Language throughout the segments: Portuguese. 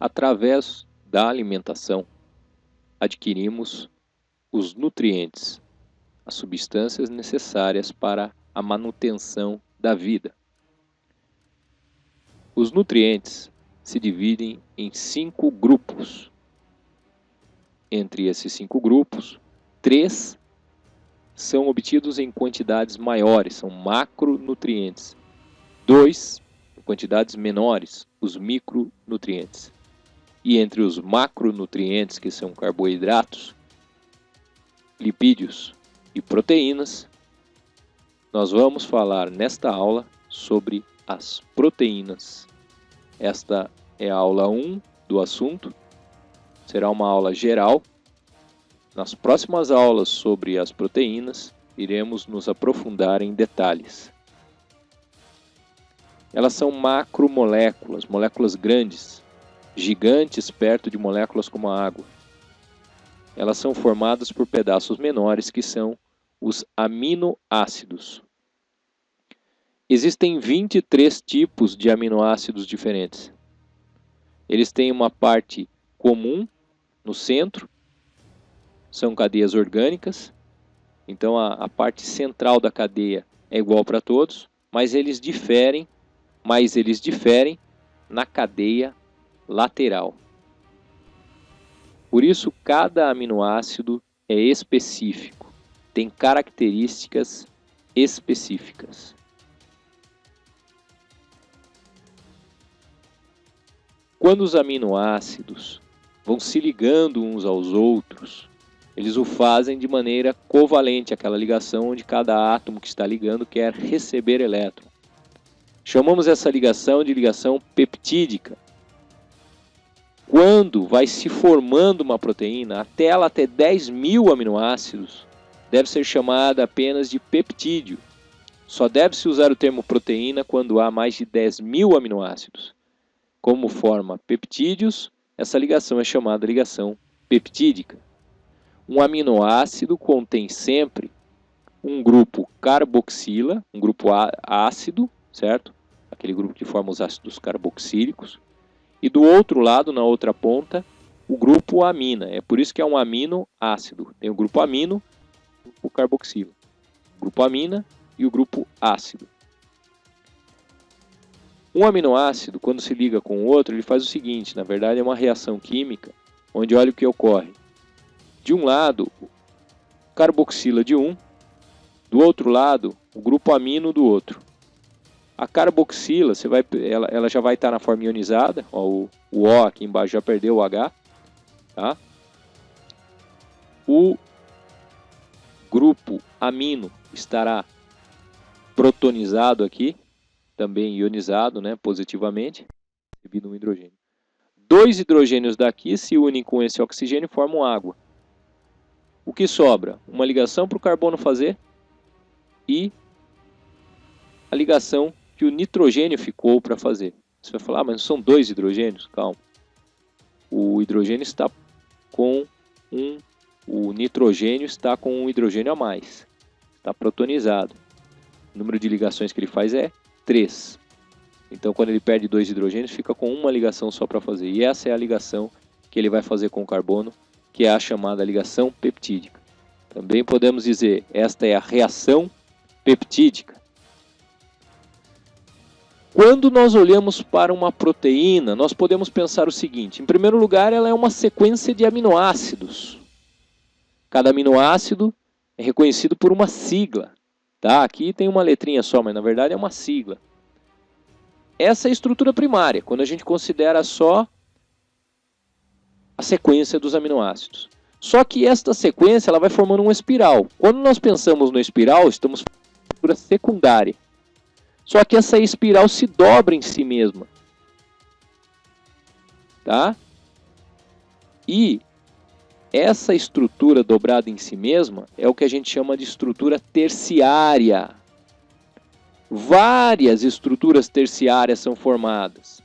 Através da alimentação, adquirimos os nutrientes, as substâncias necessárias para a manutenção da vida. Os nutrientes se dividem em 5 grupos. Entre esses 5 grupos, 3 são obtidos em quantidades maiores, são macronutrientes. 2 em quantidades menores, os micronutrientes. E entre os macronutrientes, que são carboidratos, lipídios e proteínas, nós vamos falar nesta aula sobre as proteínas. Esta é a aula 1 do assunto, será uma aula geral. Nas próximas aulas sobre as proteínas, iremos nos aprofundar em detalhes. Elas são macromoléculas, moléculas grandes, gigantes perto de moléculas como a água. Elas são formadas por pedaços menores que são os aminoácidos. Existem 23 tipos de aminoácidos diferentes. Eles têm uma parte comum no centro, são cadeias orgânicas, então a parte central da cadeia é igual para todos, mas eles diferem na cadeia lateral. Por isso, cada aminoácido é específico, tem características específicas. Quando os aminoácidos vão se ligando uns aos outros, eles o fazem de maneira covalente, aquela ligação onde cada átomo que está ligando quer receber elétron. Chamamos essa ligação de ligação peptídica. Quando vai se formando uma proteína, até ela ter 10.000 aminoácidos, deve ser chamada apenas de peptídeo. Só deve-se usar o termo proteína quando há mais de 10.000 aminoácidos. Como forma peptídeos, essa ligação é chamada ligação peptídica. Um aminoácido contém sempre um grupo carboxila, um grupo ácido, certo? Aquele grupo que forma os ácidos carboxílicos. E do outro lado, na outra ponta, o grupo amina. É por isso que é um aminoácido. Tem o grupo amino e o grupo carboxila. O grupo amina e o grupo ácido. Um aminoácido, quando se liga com o outro, ele faz o seguinte, na verdade é uma reação química, onde olha o que ocorre. De um lado, carboxila de um, do outro lado, o grupo amino do outro. A carboxila, ela já vai estar na forma ionizada, ó, o O aqui embaixo já perdeu o H. Tá? O grupo amino estará protonizado aqui, também ionizado, né, positivamente, recebido um hidrogênio. 2 hidrogênios daqui se unem com esse oxigênio e formam água. O que sobra? Uma ligação para o carbono fazer e a ligação que o nitrogênio ficou para fazer. Você vai falar, mas não são 2 hidrogênios? Calma. O hidrogênio está com o nitrogênio está com um hidrogênio a mais. Está protonizado. O número de ligações que ele faz é 3. Então, quando ele perde 2 hidrogênios, fica com uma ligação só para fazer. E essa é a ligação que ele vai fazer com o carbono, que é a chamada ligação peptídica. Também podemos dizer, esta é a reação peptídica. Quando nós olhamos para uma proteína, nós podemos pensar o seguinte. Em primeiro lugar, ela é uma sequência de aminoácidos. Cada aminoácido é reconhecido por uma sigla. Tá? Aqui tem uma letrinha só, mas na verdade é uma sigla. Essa é a estrutura primária, quando a gente considera só a sequência dos aminoácidos. Só que esta sequência ela vai formando uma espiral. Quando nós pensamos no espiral, estamos falando de estrutura secundária. Só que essa espiral se dobra em si mesma. Tá? E essa estrutura dobrada em si mesma é o que a gente chama de estrutura terciária. Várias estruturas terciárias são formadas.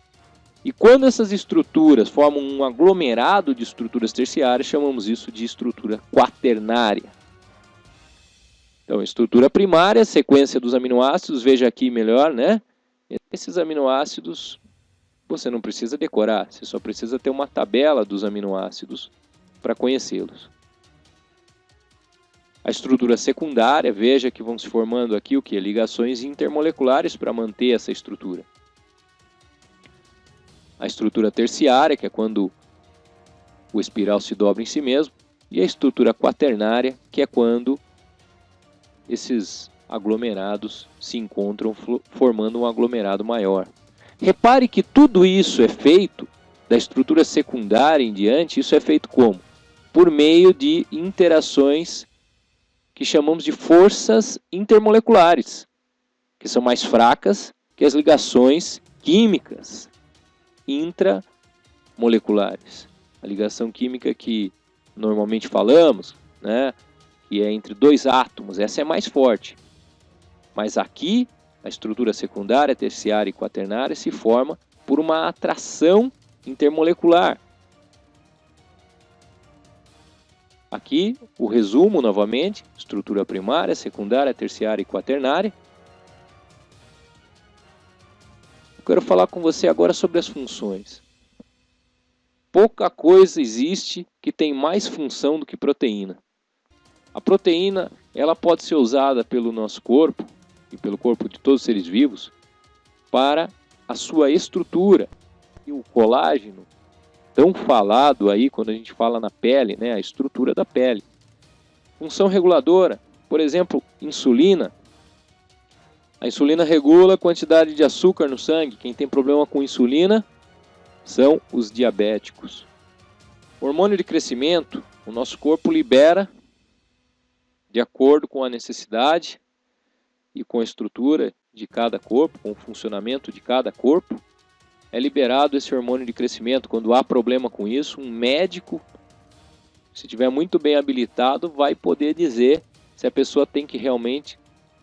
E quando essas estruturas formam um aglomerado de estruturas terciárias, chamamos isso de estrutura quaternária. Então, estrutura primária, sequência dos aminoácidos, veja aqui melhor, né? Esses aminoácidos você não precisa decorar, você só precisa ter uma tabela dos aminoácidos para conhecê-los. A estrutura secundária, veja que vão se formando aqui o que? Ligações intermoleculares para manter essa estrutura. A estrutura terciária, que é quando o espiral se dobra em si mesmo, e a estrutura quaternária, que é quando esses aglomerados se encontram formando um aglomerado maior. Repare que tudo isso é feito, da estrutura secundária em diante, isso é feito como? Por meio de interações que chamamos de forças intermoleculares, que são mais fracas que as ligações químicas intramoleculares. A ligação química que normalmente falamos, né, que é entre dois átomos, essa é mais forte. Mas aqui, a estrutura secundária, terciária e quaternária se forma por uma atração intermolecular. Aqui, o resumo novamente, estrutura primária, secundária, terciária e quaternária. Eu quero falar com você agora sobre as funções. Pouca coisa existe que tem mais função do que proteína. A proteína, ela pode ser usada pelo nosso corpo, e pelo corpo de todos os seres vivos, para a sua estrutura. E o colágeno, tão falado aí quando a gente fala na pele, né, a estrutura da pele. Função reguladora, por exemplo, insulina. A insulina regula a quantidade de açúcar no sangue. Quem tem problema com insulina são os diabéticos. Hormônio de crescimento, o nosso corpo libera de acordo com a necessidade e com a estrutura de cada corpo, com o funcionamento de cada corpo. É liberado esse hormônio de crescimento. Quando há problema com isso, um médico, se estiver muito bem habilitado, vai poder dizer se a pessoa tem que realmente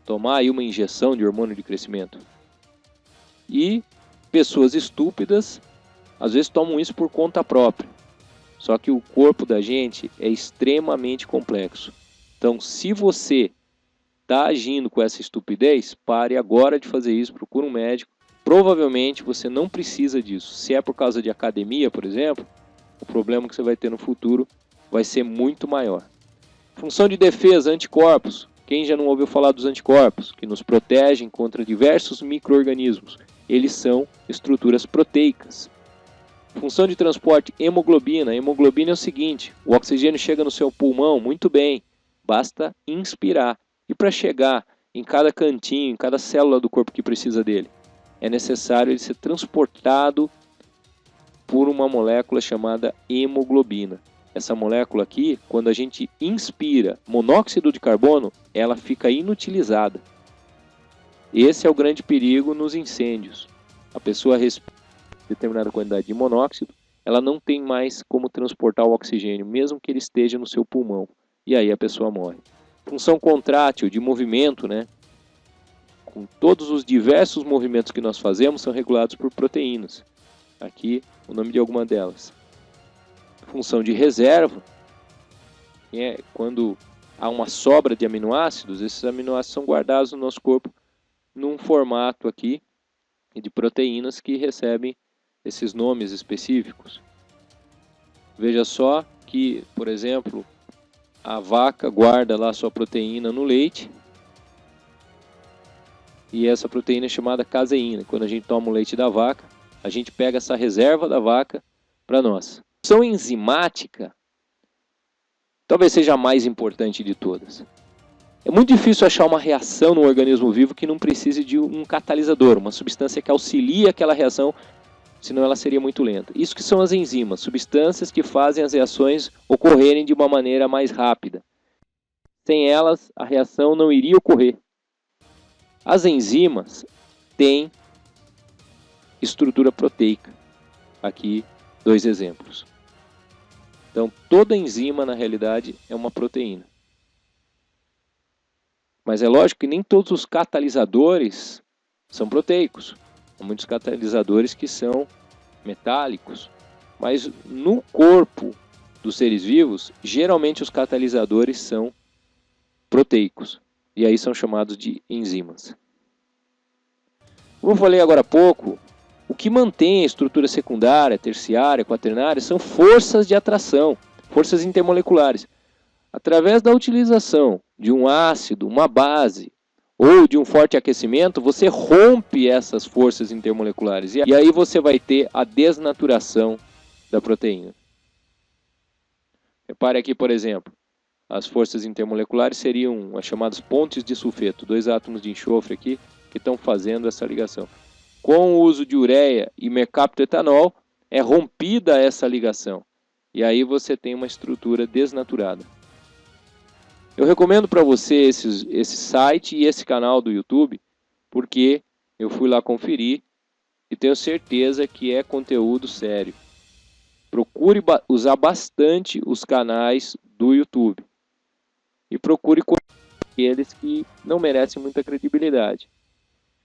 tomar aí uma injeção de hormônio de crescimento. E pessoas estúpidas, às vezes tomam isso por conta própria. Só que o corpo da gente é extremamente complexo. Então, se você está agindo com essa estupidez, pare agora de fazer isso, procure um médico. Provavelmente você não precisa disso. Se é por causa de academia, por exemplo, o problema que você vai ter no futuro vai ser muito maior. Função de defesa, anticorpos. Quem já não ouviu falar dos anticorpos? Que nos protegem contra diversos micro-organismos. Eles são estruturas proteicas. Função de transporte, hemoglobina. A hemoglobina é o seguinte, o oxigênio chega no seu pulmão, muito bem, basta inspirar. E para chegar em cada cantinho, em cada célula do corpo que precisa dele, é necessário ele ser transportado por uma molécula chamada hemoglobina. Essa molécula aqui, quando a gente inspira monóxido de carbono, ela fica inutilizada. Esse é o grande perigo nos incêndios. A pessoa respira determinada quantidade de monóxido, ela não tem mais como transportar o oxigênio, mesmo que ele esteja no seu pulmão. E aí a pessoa morre. Função contrátil, de movimento, né? Com todos os diversos movimentos que nós fazemos são regulados por proteínas. Aqui o nome de alguma delas. Função de reserva, é quando há uma sobra de aminoácidos, esses aminoácidos são guardados no nosso corpo num formato aqui de proteínas que recebem esses nomes específicos. Veja só que, por exemplo, a vaca guarda lá sua proteína no leite. E essa proteína é chamada caseína. Quando a gente toma o leite da vaca, a gente pega essa reserva da vaca para nós. A função enzimática talvez seja a mais importante de todas. É muito difícil achar uma reação no organismo vivo que não precise de um catalisador, uma substância que auxilie aquela reação, senão ela seria muito lenta. Isso que são as enzimas, substâncias que fazem as reações ocorrerem de uma maneira mais rápida. Sem elas, a reação não iria ocorrer. As enzimas têm estrutura proteica. Aqui, 2 exemplos. Então, toda enzima, na realidade, é uma proteína. Mas é lógico que nem todos os catalisadores são proteicos. Há muitos catalisadores que são metálicos. Mas no corpo dos seres vivos, geralmente os catalisadores são proteicos. E aí são chamados de enzimas. Como eu falei agora há pouco, O que mantém a estrutura secundária, terciária, quaternária são forças de atração, forças intermoleculares. Através da utilização de um ácido, uma base ou de um forte aquecimento, você rompe essas forças intermoleculares e aí você vai ter a desnaturação da proteína. Repare aqui, por exemplo, as forças intermoleculares seriam as chamadas pontes de sulfeto, 2 átomos de enxofre aqui que estão fazendo essa ligação. Com o uso de ureia e mercaptoetanol, é rompida essa ligação. E aí você tem uma estrutura desnaturada. Eu recomendo para você esse site e esse canal do YouTube, porque eu fui lá conferir e tenho certeza que é conteúdo sério. Procure usar bastante os canais do YouTube. E procure aqueles que não merecem muita credibilidade.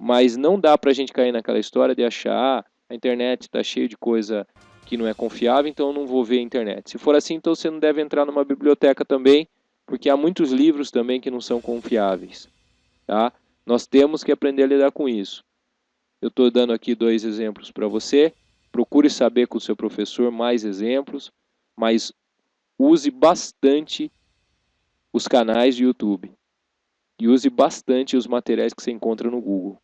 Mas não dá pra gente cair naquela história de achar a internet está cheia de coisa que não é confiável, então eu não vou ver a internet. Se for assim, então você não deve entrar numa biblioteca também, porque há muitos livros também que não são confiáveis. Tá? Nós temos que aprender a lidar com isso. Eu estou dando aqui 2 exemplos para você. Procure saber com o seu professor mais exemplos, mas use bastante os canais de YouTube. E use bastante os materiais que você encontra no Google.